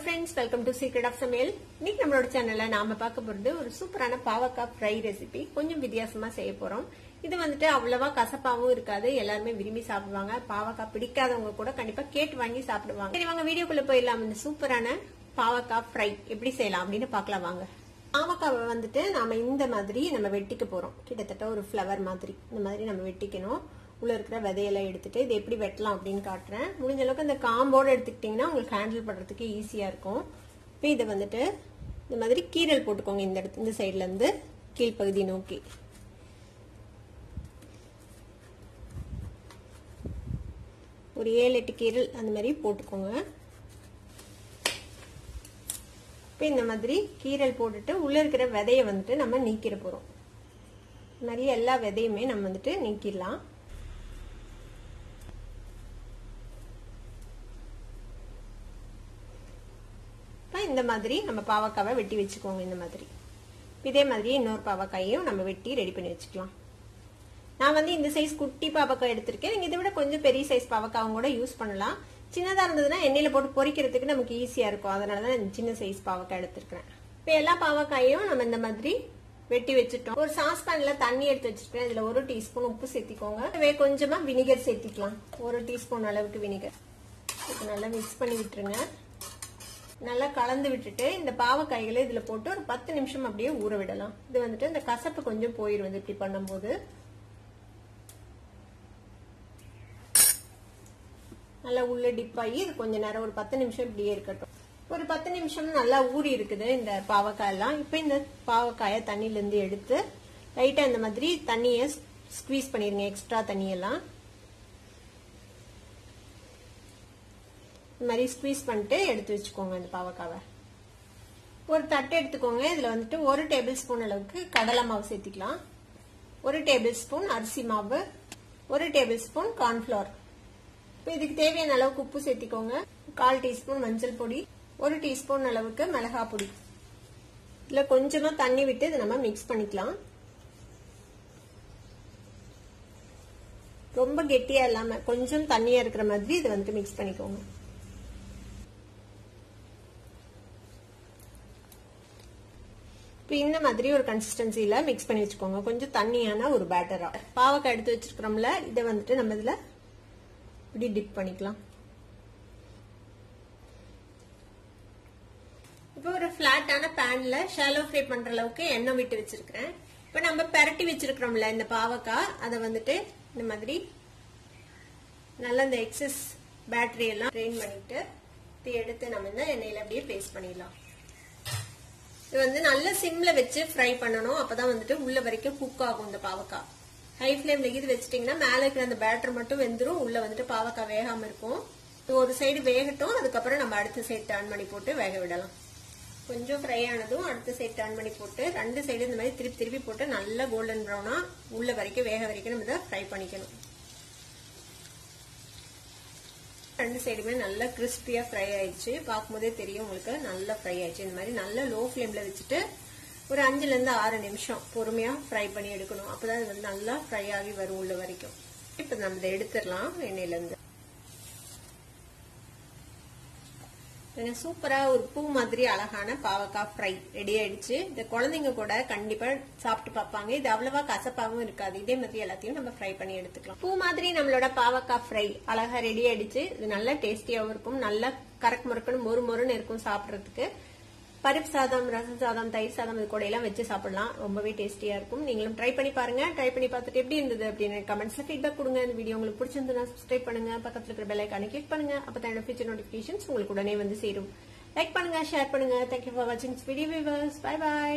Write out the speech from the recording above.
friends, welcome to Secret of Samaiyal. இன்னைக்கு நம்மளோட சேனல்ல நாம பார்க்க போறது ஒரு சூப்பரான பாவக்காய் ஃப்ரை ரெசிபி. கொஞ்சம் வித்தியாசமா செய்ய போறோம். இது வந்துட்டு அவ்வளவா கசப்பாவும் இருக்காது. எல்லாரும் விரும்பி சாப்பிடுவாங்க. பாவக்காய் பிடிக்காதவங்க கூட கண்டிப்பா கேட்டு வாங்கி சாப்பிடுவாங்க. சரி வாங்க வீடியோக்குள்ள போயிடலாம். இந்த சூப்பரான பாவக்காய் ஃப்ரை எப்படி செய்யலாம் அப்படின்னு பார்க்கலாம் வாங்க. பாவக்காவை வந்துட்டு நாம இந்த மாதிரி நம்ம வெட்டிக்க போறோம். கிட்டத்தட்ட ஒரு ஃப்ளவர் மாதிரி இந்த மாதிரி நம்ம வெட்டிக்கணும். உள்ள இருக்கிற விதையெல்லாம் எடுத்துட்டு இது எப்படி வெட்டலாம் அப்படின்னு காட்டுறேன். முடிஞ்ச அளவுக்கு இந்த காம்போட எடுத்துக்கிட்டீங்கன்னா உங்களுக்கு ஹேண்டில் பண்றதுக்கு ஈஸியா இருக்கும். இப்போ இதை வந்துட்டு இந்த மாதிரி கீரல் போட்டுக்கோங்க. இந்த சைட்ல இருந்து கீழ்ப்பகுதி நோக்கி ஒரு 7-8 கீரல் அந்த மாதிரி போட்டுக்கோங்க. இப்போ இந்த மாதிரி கீரல் போட்டுட்டு உள்ள இருக்கிற விதையை வந்துட்டு நம்ம நீக்கிற போறோம். இந்த மாதிரி எல்லா விதையுமே நம்ம வந்துட்டு நீக்கிடலாம். இந்த மாதிரி நம்ம பாவக்காவை வெட்டி வச்சுக்கோங்க. இந்த மாதிரி இதே மாதிரி இன்னொரு பாவக்காயையும் நம்ம வெட்டி ரெடி பண்ணி வச்சுக்கலாம். நான் வந்து இந்த சைஸ் குட்டி பாவக்காய் எடுத்திருக்கேன். நீங்க இதை விட கொஞ்சம் பெரிய சைஸ் பாவக்காவும் கூட யூஸ் பண்ணலாம். சின்னதா இருந்ததுன்னா எண்ணெயில போட்டு பொரிக்கிறதுக்கு நமக்கு ஈஸியா இருக்கும். அதனாலதான் சின்ன சைஸ் பாவக்காய் எடுத்திருக்கிறேன். இப்ப எல்லா பாவக்காயும் நம்ம இந்த மாதிரி வெட்டி வச்சுட்டோம். ஒரு சாஸ்பேன்ல தண்ணி எடுத்து வச்சிருக்கேன். இதுல 1 டீஸ்பூன் உப்பு சேர்த்திக்கோங்க. கொஞ்சமா வினிகர் சேர்த்திக்கலாம். 1 டீஸ்பூன் அளவுக்கு வினிகர். நல்லா மிக்ஸ் பண்ணி விட்டுருங்க. நல்லா கலந்து விட்டுட்டு இந்த பாவக்காய்களை இதுல போட்டு ஒரு 10 நிமிஷம் அப்படியே ஊற விடலாம். இது வந்துட்டு இந்த கசப்பு கொஞ்சம் போயிடும் இப்படி பண்ணும்போது. நல்லா உள்ள டிப் ஆகி இது கொஞ்ச நேரம் ஒரு 10 நிமிஷம் இப்படியே இருக்கட்டும். ஒரு 10 நிமிஷம் நல்லா ஊறி இருக்குது இந்த பாவக்காய் எல்லாம். இப்ப இந்த பாவக்காயை தண்ணில இருந்து எடுத்து லைட்டா இந்த மாதிரி தண்ணியை ஸ்குவீஸ் பண்ணிருங்க. எக்ஸ்ட்ரா தண்ணியெல்லாம் இந்த மாதிரி ஸ்குவீஸ் பண்ணிட்டு எடுத்து வச்சுக்கோங்க. இந்த பாவக்காவை ஒரு தட்டு எடுத்துக்கோங்க. இதுல வந்துட்டு 1 டேபிள் ஸ்பூன் அளவுக்கு கடலை மாவு சேர்த்திக்கலாம். 1 டேபிள் ஸ்பூன் அரிசி மாவு, 1 டேபிள் ஸ்பூன் கார்ன்ஃபிளவர். இப்போ இதுக்கு தேவையான அளவுக்கு உப்பு சேர்த்திக்கோங்க. 1/4 டீஸ்பூன் மஞ்சள் பொடி, 1 டீஸ்பூன் அளவுக்கு மிளகாய் பொடி. இதுல கொஞ்சமா தண்ணி விட்டு இதை நம்ம மிக்ஸ் பண்ணிக்கலாம். ரொம்ப கெட்டியா இல்லாம கொஞ்சம் தண்ணியா இருக்கிற மாதிரி இதை வந்துட்டு மிக்ஸ் பண்ணிக்கோங்க. இந்த மாதிரி ஒரு கன்சிஸ்டன்சில மிக்ஸ் பண்ணி வச்சுக்கோங்க. கொஞ்சம் தண்ணியான ஒரு பேட்டரா. பாவக்காய் எடுத்து வச்சிருக்கிறோம்ல, இதை வந்துட்டு நம்ம இதுல இப்படி டிப் பண்ணிக்கலாம். இப்போ ஒரு பிளாட்டான பேன்ல ஷாலோ ஃப்ரை பண்ற அளவுக்கு எண்ணெய் விட்டு வச்சிருக்கிறேன். இப்ப நம்ம பரட்டி வச்சிருக்கிறோம்ல இந்த பாவக்காய், அதை வந்துட்டு இந்த மாதிரி நல்லா இந்த எக்ஸஸ் பேட்டரி எல்லாம் ட்ரெயின் பண்ணிட்டு இதை எடுத்து நம்ம இந்த எண்ணெயில அப்படியே பேஸ்ட் பண்ணிடலாம். இது வந்து நல்ல சிம்ல வச்சு ஃப்ரை பண்ணணும். அப்பதான் வந்துட்டு உள்ள வரைக்கும் குக் ஆகும் இந்த பாவக்காய். ஹை ஃபிளேம்ல இது வச்சிட்டீங்கன்னா மேல இருக்கிற அந்த பேட்டர் மட்டும் வெந்துரும். உள்ள வந்துட்டு பாவக்காய் வேகாம இருக்கும். ஒரு சைடு வேகட்டும். அதுக்கப்புறம் நம்ம அடுத்த சைடு டர்ன் பண்ணி போட்டு வேக விடலாம். கொஞ்சம் ஃப்ரை ஆனதும் அடுத்த சைடு டர்ன் பண்ணி போட்டு 2 சைடு இந்த மாதிரி திருப்பி திருப்பி போட்டு நல்லா கோல்டன் ப்ரௌனா உள்ள வரைக்கும் வேக வரைக்கும் நம்ம இதை ஃப்ரை பண்ணிக்கணும். 2 சைடுமே நல்லா கிறிஸ்பியா ஃப்ரை ஆயிடுச்சு. பார்க்கும்போதே தெரியும் உங்களுக்கு நல்லா ஃப்ரை ஆயிடுச்சு. இந்த மாதிரி நல்லா லோ ஃபிளேம்ல வச்சுட்டு ஒரு 5 to 6 நிமிஷம் பொறுமையா ஃப்ரை பண்ணி எடுக்கணும். அப்பதான் இது வந்து நல்லா ஃப்ரை ஆகி வரும் உள்ள வரைக்கும். இப்ப நம்ம இதை எடுத்துடலாம் எண்ணெயில இருந்து. சூப்பரா ஒரு பூ மாதிரி அழகான பாவக்காய் ஃப்ரை ரெடி ஆயிடுச்சு. இந்த குழந்தைங்க கூட கண்டிப்பா சாப்பிட்டு பார்ப்பாங்க. இது அவ்வளவா கசப்பாவும் இருக்காது. இதே மாதிரி எல்லாத்தையும் நம்ம ஃப்ரை பண்ணி எடுத்துக்கலாம். பூ மாதிரி நம்மளோட பாவக்காய் ஃப்ரை அழகா ரெடி ஆயிடுச்சு. இது நல்லா டேஸ்டியாவும் இருக்கும். நல்லா கரக் முறுக்குன்னு மொறு மொறுன்னு இருக்கும் சாப்பிடறதுக்கு. பருப்பு சாதம், ரசம் சாதம், தயிர் சாதம் இது கூட எல்லாம் வச்சு சாப்பிடலாம். ரொம்பவே டேஸ்டியா இருக்கும். நீங்களும் ட்ரை பண்ணி பாருங்க. ட்ரை பண்ணி பார்த்துட்டு எப்படி இருந்தது அப்படின்னு கமெண்ட்ஸ்ல ஃபீட்பேக் கொடுங்க. இந்த வீடியோ உங்களுக்கு பிடிச்சிருந்தா சப்ஸ்கிரைப் பண்ணுங்க. பக்கத்துல இருக்கிற பெல் ஐகானை கிளிக் பண்ணுங்க. அப்பதான் ஃபியூச்சர் நோட்டிபிகேஷன்ஸ் உங்களுக்கு உடனே வந்து சேரும். லைக் பண்ணுங்க, ஷேர் பண்ணுங்க. தேங்க்யூ ஃபார் வாட்சிங் this video viewers. Bye by.